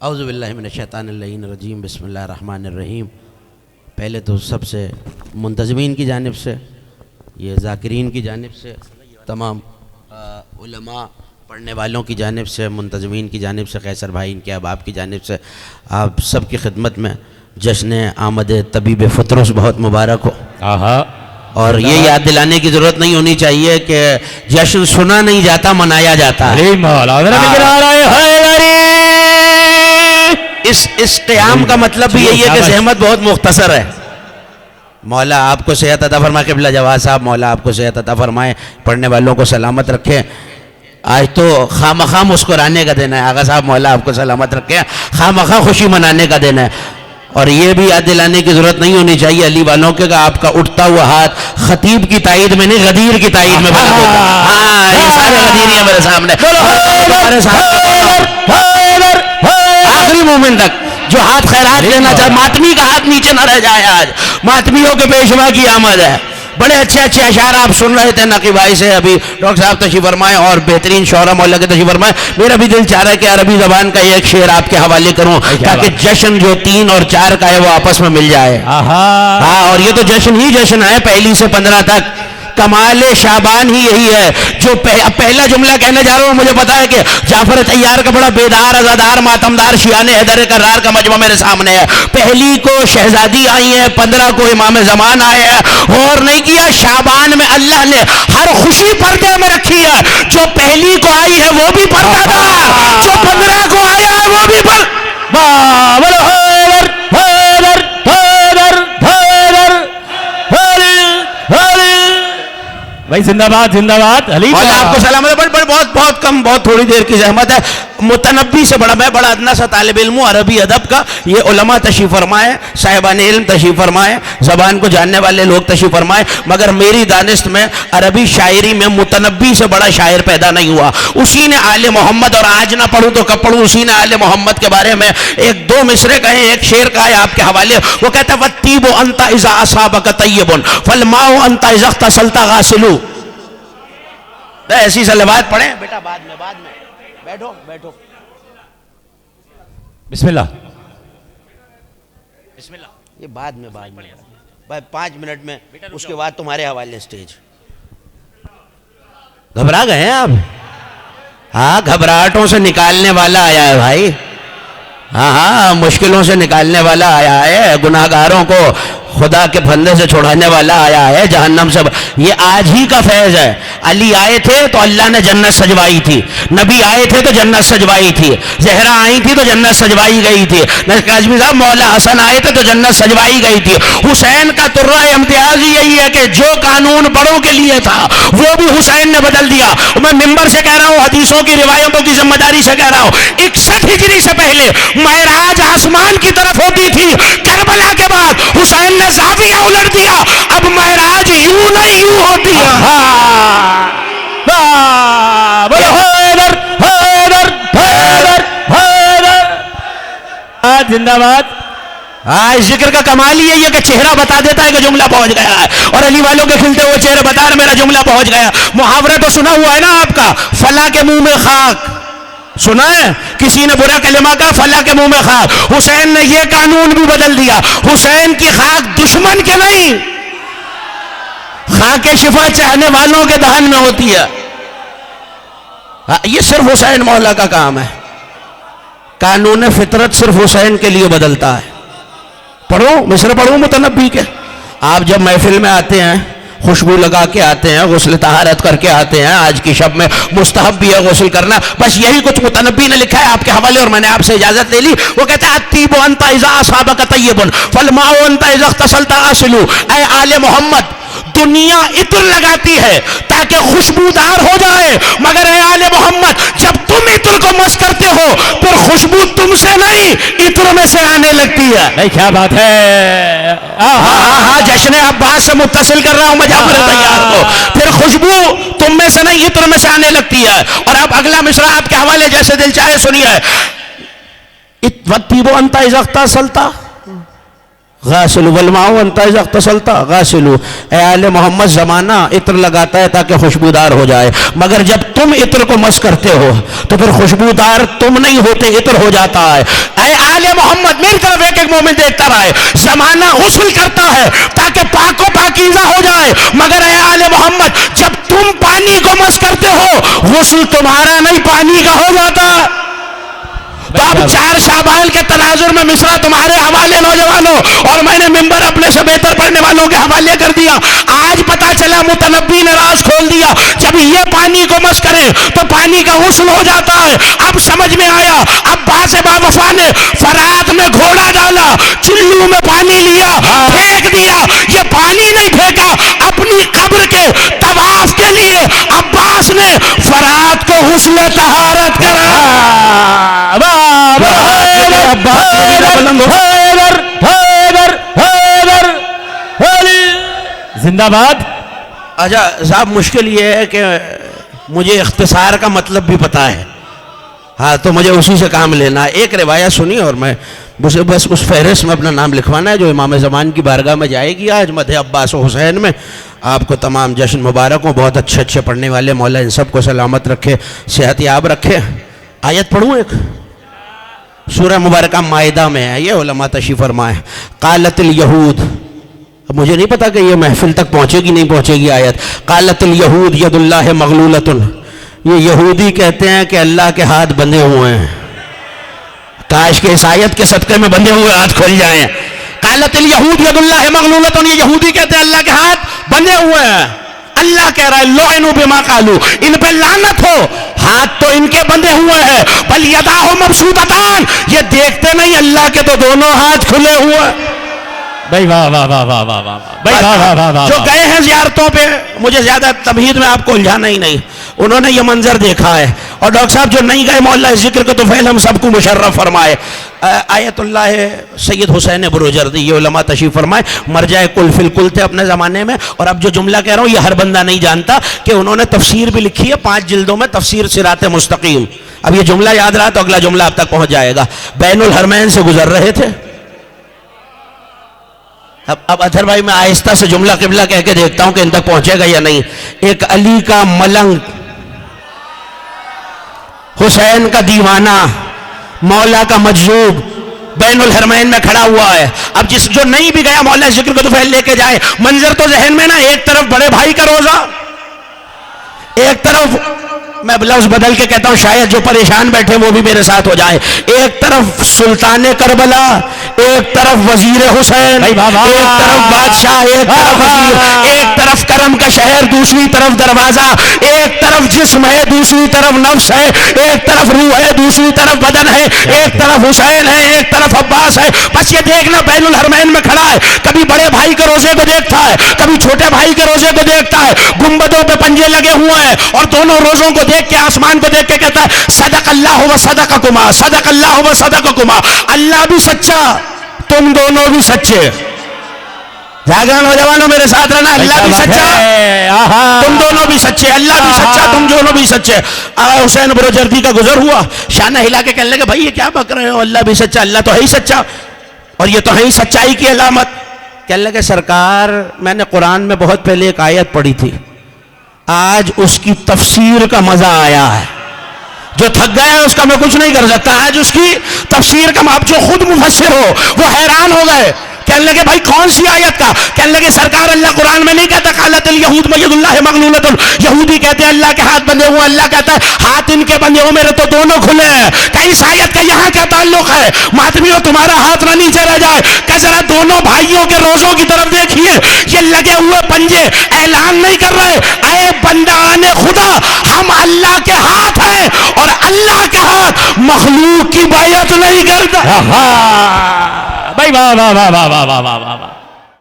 اعوذ باللہ من الشیطان اللعین الرجیم، بسم اللہ الرحمن الرحیم۔ پہلے تو سب سے منتظمین کی جانب سے، یہ ذاکرین کی جانب سے، تمام علماء پڑھنے والوں کی جانب سے، منتظمین کی جانب سے، قیصر بھائی ان کے احباب کی جانب سے آپ سب کی خدمت میں جشن آمد طبیب فطرس بہت مبارک ہو۔ اور یہ یاد دلانے کی ضرورت نہیں ہونی چاہیے کہ جشن سنا نہیں جاتا، منایا جاتا ہے۔ اس قیام کا مطلب بھی یہی ہے کہ زحمت بہت مختصر ہے۔ مولا آپ کو صحت عطا فرمائے، قبلہ جواز صاحب مولا آپ کو صحت عطا فرمائے، پڑھنے والوں کو سلامت رکھے۔ آج تو خواہ مسکرانے کا دن ہے، آغا صاحب مولا آپ کو سلامت رکھے، خواہ خوشی منانے کا دن ہے۔ اور یہ بھی یاد دلانے کی ضرورت نہیں ہونی چاہیے علی والوں کے کہ آپ کا اٹھتا ہوا ہاتھ خطیب کی تائید میں نہیں، غدیر کی تائید میں بنا ہوتا۔ ہاں یہ سارے غدیر ہیں میرے سامنے، آخری مومنٹ تک جو ہاتھ خیرات لینا چاہے، ماتمی کا ہاتھ نیچے نہ رہ جائے۔ آج ماتمیوں کے پیشوا کی آمد ہے۔ بڑے اچھے اچھے اشعار آپ سن رہے تھے نقی بھائی سے، ابھی ڈاکٹر صاحب تشریف فرمائے اور بہترین شعراء مولا کے تشریف فرمائے۔ میرا بھی دل چاہ رہا ہے کہ عربی زبان کا ایک شعر آپ کے حوالے کروں تاکہ جشن جو 3 اور 4 کا ہے وہ آپس میں مل جائے۔ ہاں اور یہ تو جشن ہی جشن ہے، پہلی سے 15 تک۔ کمال شعبان ہی یہی ہے جو پہلا جملہ کہنے جا رہا ہوں۔ مجھے پتا ہے کہ جعفر طیار کا بڑا بیدار، ازادار، ماتمدار شیعان حیدر کرار کا مجمع میرے سامنے ہے۔ پہلی کو شہزادی آئی ہے، 15 کو امام زمان آئے ہیں۔ غور نہیں کیا شعبان میں اللہ نے ہر خوشی پردے میں رکھی ہے۔ جو پہلی کو آئی ہے وہ بھی پردہ دار، جو 15 کو آیا ہے وہ بھی بھائی زندہ باد زندہ باد علی اور آپ کو سلامت ہے۔ بہت کم، بہت تھوڑی دیر کی زحمت ہے۔ متنبی سے بڑا میں بڑا ادنا سا طالب علم ہوں عربی ادب کا۔ یہ علماء تشریف فرمائے، صاحبان علم تشریف فرمائے، زبان کو جاننے والے لوگ تشریف فرمائے، مگر میری دانست میں عربی شاعری میں متنبی سے بڑا شاعر پیدا نہیں ہوا۔ اسی نے آل محمد، اور آج نہ پڑھوں تو کب پڑھوں، اسی نے آل محمد کے بارے میں 1-2 مصرے کہیں، ایک شعر کا ہے آپ کے حوالے۔ وہ کہتا ہے وَالطِّيبُ أَنْتَ إِذَا أَصَابَكَ طَيِّبٌ فَالْمَاءُ أَنْتَ إِذَا اغْتَسَلْتَ غَاسِلُ۔ ایسی صلوات پڑھیں بیٹا، بعد میں بیٹھو۔ بسم اللہ یہ بعد میں 5 منٹ میں، اس کے بعد تمہارے حوالے سٹیج۔ گھبرا گئے ہیں آپ؟ ہاں گھبراہٹوں سے نکالنے والا آیا ہے بھائی۔ ہاں مشکلوں سے نکالنے والا آیا ہے، گناہگاروں کو خدا کے پھندے سے چھڑانے والا آیا ہے، جہنم سے۔ یہ آج ہی کا فیض ہے۔ علی آئے تھے تو اللہ نے جنت سجوائی تھی، نبی آئے تھے تو جنت سجوائی تھی، زہرا آئی تھی تو جنت سجوائی گئی تھی، کاظمی صاحب مولا حسن آئے تھے تو جنت سجوائی گئی تھی۔ حسین کا ترہ امتیاز یہی ہے کہ جو قانون بڑوں کے لیے تھا وہ بھی حسین نے بدل دیا۔ میں ممبر سے کہہ رہا ہوں، حدیثوں کی روایتوں کی ذمہ داری سے کہہ رہا ہوں، 61 ہجری سے پہلے معراج آسمان کی طرف ہوتی تھی، کربلا کے بعد حسین نے زاویہ الٹ دیا، اب معراج یوں نہیں یوں ہوتی ہے۔ زندہ باد۔ ہاں اس ذکر کا کمال ہی ہے کہ چہرہ بتا دیتا ہے کہ جملہ پہنچ گیا ہے، اور علی والوں کے کھلتے ہوئے چہرے بتا رہے میرا جملہ پہنچ گیا۔ محاورہ تو سنا ہوا ہے نا آپ کا، فلاں کے منہ میں خاک، سنا ہے کسی نے برا کلمہ کا، فلاں کے منہ میں خاک۔ حسین نے یہ قانون بھی بدل دیا، حسین کی خاک دشمن کے نہیں، خاک شفا چاہنے والوں کے دہن میں ہوتی ہے۔ یہ صرف حسین مولا کا کام ہے، قانون فطرت صرف حسین کے لیے بدلتا ہے۔ پڑھو مصرع پڑھو متنبی کے۔ آپ جب محفل میں آتے ہیں خوشبو لگا کے آتے ہیں، غسل طہارت کر کے آتے ہیں، آج کی شب میں مستحب بھی ہے غسل کرنا، بس یہی کچھ متنبی نے لکھا ہے آپ کے حوالے اور میں نے آپ سے اجازت لے لی۔ وہ کہتا ہے الطِّيبُ أَنْتَ إِذَا أَصَابَكَ طَيِّبٌ فَالْمَاءُ أَنْتَ إِذَا اغْتَسَلْتَ غَاسِلُ۔ اے آل محمد، دنیا عطر لگاتی ہے تاکہ خوشبودار ہو جائے، مگر اے آل محمد جب تم عطر کو مس کرتے ہو پھر خوشبو تم سے نہیں عطر میں سے آنے لگتی ہے۔ نہیں کیا بات ہے۔ ہاں جشن عباس سے متصل کر رہا ہوں میں جعفر طیار کو، پھر خوشبو تم میں سے نہیں عطر میں سے آنے لگتی ہے۔ اور اب اگلا مصرع آپ کے حوالے جیسے دل چاہے سنیے، وَالطِّيبُ أَنْتَ إِذَا اغْتَسَلْتَ غاسلو والماء انت اذا اغتسلت غاسلو، اے آل محمد زمانہ عطر لگاتا ہے تاکہ خوشبودار ہو جائے، مگر جب تم عطر کو مس کرتے ہو تو پھر خوشبودار تم نہیں ہوتے، عطر ہو جاتا ہے۔ اے آل محمد میری طرف ایک ایک مومن دیکھتا رہے، زمانہ غسل کرتا ہے تاکہ پاک و پاکیزہ ہو جائے، مگر اے آل محمد جب تم پانی کو مس کرتے ہو غسل تمہارا نہیں پانی کا ہو جاتا۔ تو اب 4 شعبان کے تناظر میں مصرع تمہارے حوالے نوجوانوں، اور میں نے ممبر اپنے سے بہتر پڑھنے والوں کے حوالے کر دیا۔ آج پتا چلا متنبی نے راز کھول دیا، جب یہ پانی کو مس کرے تو پانی کا غسل ہو جاتا ہے۔ اب سمجھ میں آیا، عباس با وفا نے فرات میں گھوڑا ڈالا، چلو میں پانی لیا، پھینک دیا۔ یہ پانی نہیں پھینکا، اپنی قبر کے طواف کے لیے عباس نے فرات کو غسل طہارت کرا۔ زندہ باد۔ اچھا صاحب، مشکل یہ ہے کہ مجھے اختصار کا مطلب بھی پتا ہے، ہاں تو مجھے اسی سے کام لینا ہے۔ ایک روایت سنی اور میں بس اس فہرست میں اپنا نام لکھوانا ہے جو امام زمان کی بارگاہ میں جائے گی آج مدح عباس و حسین میں۔ آپ کو تمام جشن مبارک ہوں، بہت اچھے اچھے پڑھنے والے، مولا ان سب کو سلامت رکھے، صحت یاب رکھے۔ آیت پڑھوں ایک، سورہ مبارکہ مائدہ میں ہے، یہ علماء تشریف فرمائے۔ قالت الیہود، اب مجھے نہیں پتا کہ یہ محفل تک پہنچے گی نہیں پہنچے گی آیت۔ قالت الیہود ید اللہ مغلولۃ، یہ یہودی کہتے ہیں کہ اللہ کے ہاتھ بندھے ہوئے ہیں، کاش کہ اس آیت کے صدقے میں بندھے ہوئے ہاتھ کھل جائیں۔ قالت الیہود ید اللہ مغلولۃ، یہ یہودی کہتے ہیں اللہ کے ہاتھ بندھے ہوئے ہیں۔ اللہ کہہ رہا ہے لعنوا بما قالوا، ان پہ لعنت ہو، ہاتھ تو ان کے بندھے ہوئے ہیں، بل یداہ مبسوطتان، یہ دیکھتے نہیں اللہ کے تو دونوں ہاتھ کھلے ہوئے۔ بھائی واہ واہ واہ واہ واہ واہ، بھائی واہ واہ واہ واہ۔ جو گئے ہیں زیارتوں پہ، مجھے زیادہ تمہید میں آپ کو الجھانا ہی نہیں، انہوں نے یہ منظر دیکھا ہے، اور ڈاکٹر صاحب جو نہیں گئے مولا ذکر کو تو فعل ہم سب کو مشرف فرمائے۔ آیت اللہ سید حسین بروجردی، یہ علماء تشریف فرمائے، مرجع کل فی الکل تھے اپنے زمانے میں۔ اور اب جو جملہ کہہ رہا ہوں یہ ہر بندہ نہیں جانتا کہ انہوں نے تفسیر بھی لکھی ہے 5 جلدوں میں، تفسیر صراط مستقیم۔ اب یہ جملہ یاد رہا تو اگلا جملہ اب تک پہنچ جائے گا۔ بین الحرمین سے گزر رہے تھے، اب اظہر بھائی میں آہستہ سے جملہ قبلہ کہہ کے دیکھتا ہوں کہ ان تک پہنچے گا یا نہیں۔ ایک علی کا ملنگ، حسین کا دیوانہ، مولا کا مجذوب بین الحرمین میں کھڑا ہوا ہے۔ اب جو نہیں بھی گیا مولا ذکر کو تو فعل لے کے جائے، منظر تو ذہن میں نا، ایک طرف بڑے بھائی کا روزہ، ایک طرف میں لفظ بدل کے کہتا ہوں شاید جو پریشان بیٹھے وہ بھی میرے ساتھ ہو جائے، ایک طرف سلطان کربلا، ایک طرف وزیر حسین، ایک طرف بادشاہ، ایک طرف وزیر، ایک طرف کرم کا شہر، دوسری طرف دروازہ، ایک طرف جسم ہے دوسری طرف نفس ہے، ایک طرف روح ہے دوسری طرف بدن ہے، ایک طرف حسین ہے ایک طرف عباس ہے۔ بس یہ دیکھنا بین الحرمین میں کھڑا ہے، کبھی بڑے بھائی کے روزے کو دیکھتا ہے، کبھی چھوٹے بھائی کے روزے کو دیکھتا ہے، گنبدوں پہ پنجے لگے ہوئے ہیں، اور دونوں روزوں کو دیکھ کے آسمان کو دیکھ کے کہتا ہے صدق اللہ و صدقکما، صدق اللہ و صدقکما، اللہ بھی سچا تم دونوں بھی سچے۔ جاگرن نوجوانوں میرے ساتھ رہنا، اللہ بھی سچا تم دونوں بھی سچے، اللہ بھی سچا تم دونوں بھی سچے۔ حسین بروجردی کا گزر ہوا، شانہ ہلا کے کہنے لگے بھائی یہ کیا بک رہے ہو، اللہ بھی سچا، اللہ تو ہے ہی سچا، اور یہ تو ہے ہی سچائی کی علامت۔ کہنے لگے سرکار میں نے قرآن میں بہت پہلے ایک آیت پڑھی تھی، آج اس کی تفسیر کا مزہ آیا ہے، جو تھک گیا ہے اس کا میں کچھ نہیں کر سکتا، آج اس کی تفسیر کا، آپ جو خود مفسر ہو وہ حیران ہو گئے۔ کہنے لگے بھائی کون سی آیت کا؟ کہنے لگے سرکار اللہ قرآن میں نہیں کہتا قالت الیہود ید اللہ مغلولۃ، یہودی کہتے ہیں اللہ کے ہاتھ بندھے ہوئے، اللہ کہتا ہے ہاتھ ان کے بندھے ہوئے میرے تو دونوں کھلے ہیں۔ کہ اس آیت کا یہاں کیا تعلق ہے؟ ماتمیوں تمہارا ہاتھ نہ نیچے رہ جائے، کہ ذرا دونوں بھائیوں کے روزوں کی طرف دیکھیے، یہ لگے ہوئے پنجے اعلان نہیں کر رہے اے بندگان خدا ہم اللہ کے ہاتھ ہیں، اور اللہ کے ہاتھ مخلوق کی بیعت نہیں کرتا۔ بھائی واہ واہ واہ واہ واہ واہ واہ واہ۔